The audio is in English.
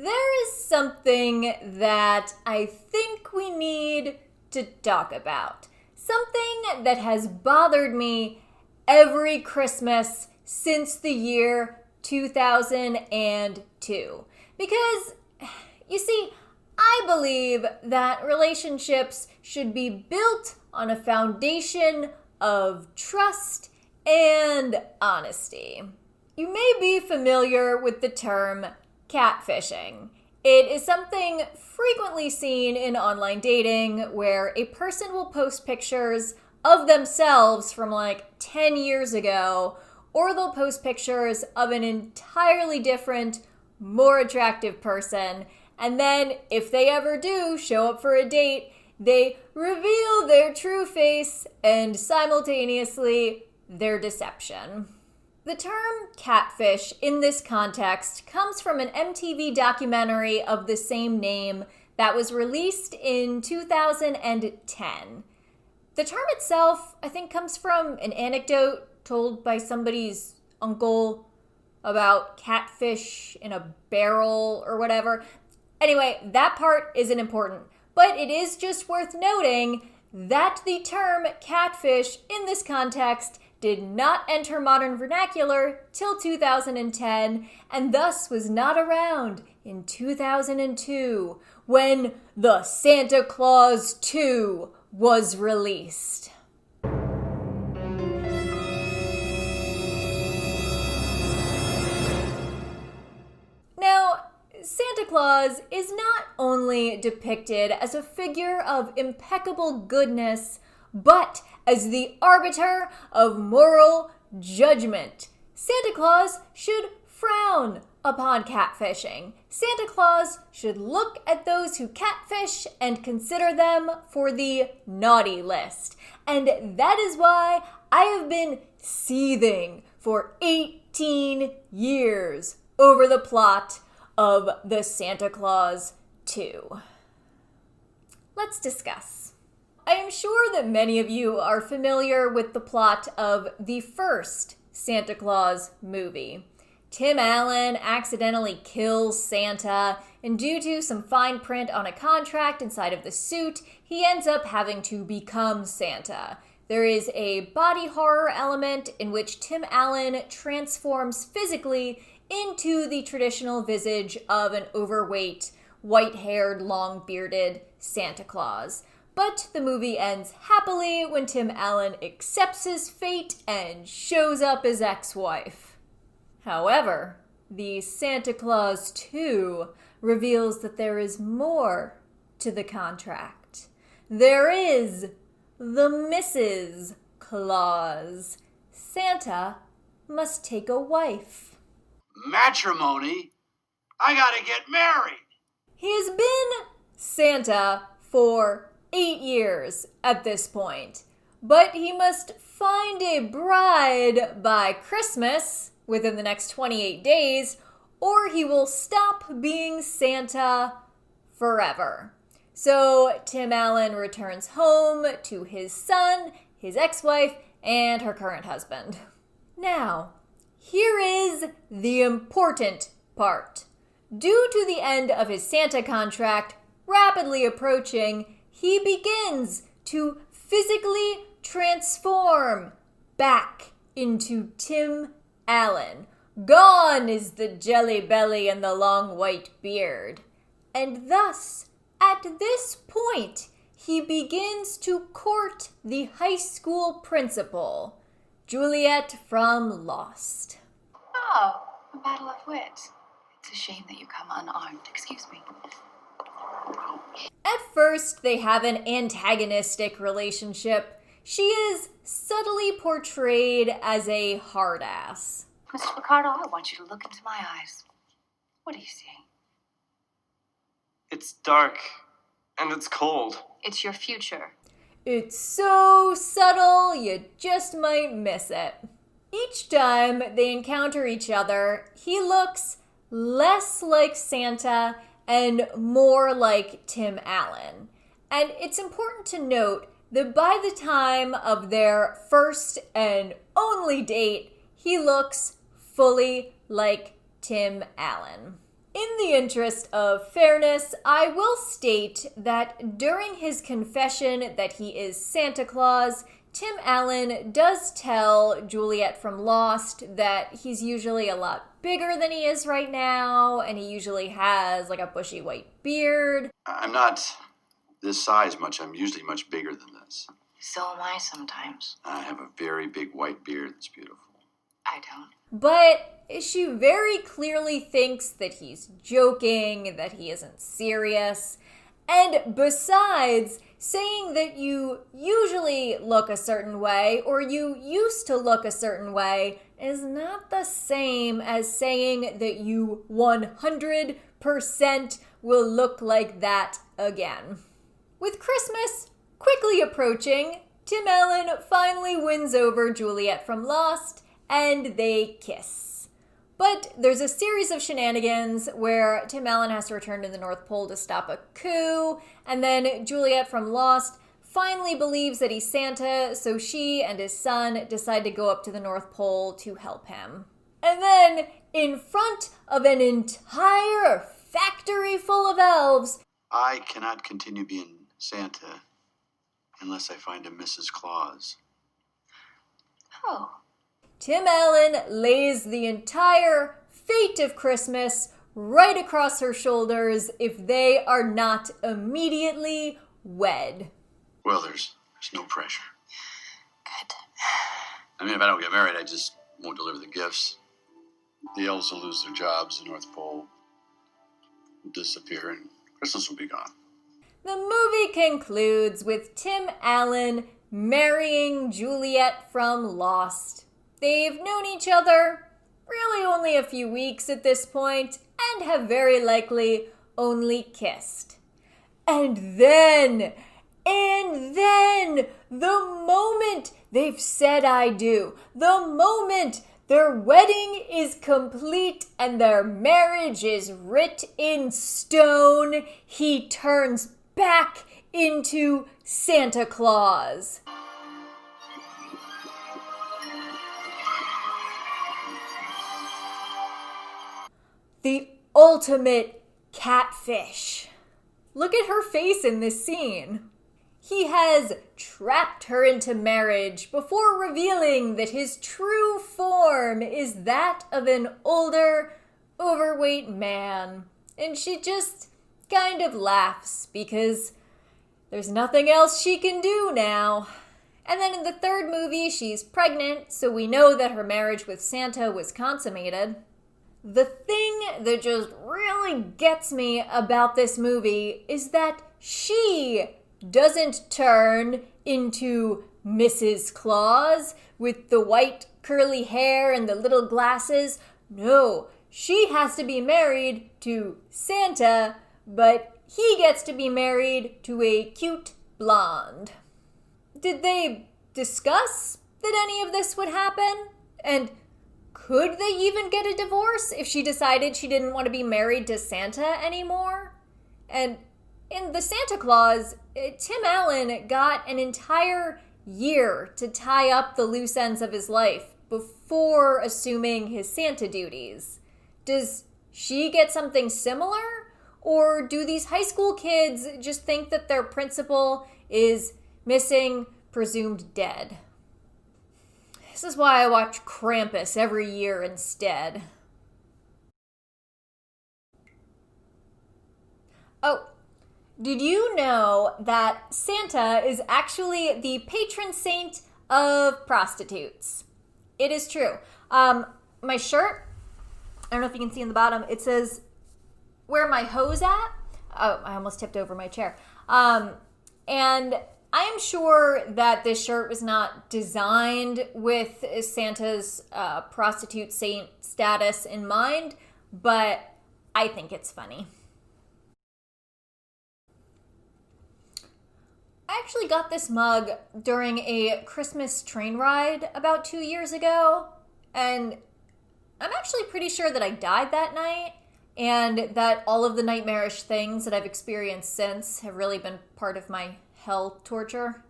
there is something that I think we need to talk about. Something that has bothered me every Christmas since the year 2002. Because, you see, I believe that relationships should be built on a foundation of trust and honesty. You may be familiar with the term catfishing. It is something frequently seen in online dating where a person will post pictures of themselves from like 10 years ago, or they'll post pictures of an entirely different, more attractive person, and then if they ever do show up for a date, they reveal their true face and simultaneously their deception. The term catfish in this context comes from an MTV documentary of the same name that was released in 2010. The term itself, I think, comes from an anecdote told by somebody's uncle about catfish in a barrel or whatever. Anyway, that part isn't important, but it is just worth noting that the term catfish in this context did not enter modern vernacular till 2010, and thus was not around in 2002 when the Santa Claus 2 was released. Now, Santa Claus is not only depicted as a figure of impeccable goodness, but as the arbiter of moral judgment. Santa Claus should frown upon catfishing. Santa Claus should look at those who catfish and consider them for the naughty list. And that is why I have been seething for 18 years over the plot of the Santa Claus 2. Let's discuss. I am sure that many of you are familiar with the plot of the first Santa Claus movie. Tim Allen accidentally kills Santa, and due to some fine print on a contract inside of the suit, he ends up having to become Santa. There is a body horror element in which Tim Allen transforms physically into the traditional visage of an overweight, white-haired, long-bearded Santa Claus. But the movie ends happily when Tim Allen accepts his fate and shows up as ex-wife. However, the Santa Claus 2 reveals that there is more to the contract. There is the Mrs. Claus. Santa must take a wife. Matrimony? I gotta get married. He has been Santa for 8 years at this point, but he must find a bride by Christmas, within the next 28 days, or he will stop being Santa forever. So Tim Allen returns home to his son, his ex-wife, and her current husband. Now, here is the important part. Due to the end of his Santa contract rapidly approaching, he begins to physically transform back into Tim Allen. Gone is the jelly belly and the long white beard. And thus, at this point, he begins to court the high school principal, Juliet from Lost. Oh, a battle of wit. It's a shame that you come unarmed. Excuse me. At first, they have an antagonistic relationship. She is subtly portrayed as a hard ass. Mr. Ricardo, I want you to look into my eyes. What are you seeing? It's dark, and it's cold. It's your future. It's so subtle, you just might miss it. Each time they encounter each other, he looks less like Santa and more like Tim Allen. And it's important to note that by the time of their first and only date, he looks fully like Tim Allen. In the interest of fairness, I will state that during his confession that he is Santa Claus, Tim Allen does tell Juliet from Lost that he's usually a lot bigger than he is right now, and he usually has like a bushy white beard. I'm not this size much. I'm usually much bigger than this. So am I sometimes. I have a very big white beard that's beautiful. I don't. But she very clearly thinks that he's joking, that he isn't serious. And besides, saying that you usually look a certain way or you used to look a certain way is not the same as saying that you 100% will look like that again. With Christmas quickly approaching, Tim Allen finally wins over Juliet from Lost, and they kiss. But there's a series of shenanigans where Tim Allen has to return to the North Pole to stop a coup, and then Juliet from Lost finally believes that he's Santa, so she and his son decide to go up to the North Pole to help him. And then, in front of an entire factory full of elves, I cannot continue being Santa unless I find a Mrs.Claus. Oh. Tim Allen lays the entire fate of Christmas right across her shoulders if they are not immediately wed. Well, there's no pressure. Good. I mean, if I don't get married, I just won't deliver the gifts. The elves will lose their jobs, the North Pole will disappear, and Christmas will be gone. The movie concludes with Tim Allen marrying Juliet from Lost. They've known each other really only a few weeks at this point and have very likely only kissed. And then, the moment they've said I do, the moment their wedding is complete and their marriage is writ in stone, he turns back into Santa Claus. The ultimate catfish. Look at her face in this scene. He has trapped her into marriage before revealing that his true form is that of an older, overweight man. And she just kind of laughs because there's nothing else she can do now. And then in the third movie, she's pregnant, so we know that her marriage with Santa was consummated. The thing that just really gets me about this movie is that she doesn't turn into Mrs. Claus with the white curly hair and the little glasses. No, she has to be married to Santa, but he gets to be married to a cute blonde. Did they discuss that any of this would happen? And could they even get a divorce if she decided she didn't want to be married to Santa anymore? And in the Santa Claus, Tim Allen got an entire year to tie up the loose ends of his life before assuming his Santa duties. Does she get something similar? Or do these high school kids just think that their principal is missing, presumed dead? This is why I watch Krampus every year instead. Oh, did you know that Santa is actually the patron saint of prostitutes? It is true. My shirt, I don't know if you can see in the bottom, it says, "Where my hoe's at?" Oh, I almost tipped over my chair. And I am sure that this shirt was not designed with Santa's prostitute saint status in mind, but I think it's funny. I actually got this mug during a Christmas train ride about 2 years ago, and I'm actually pretty sure that I died that night, and that all of the nightmarish things that I've experienced since have really been part of my hell torture.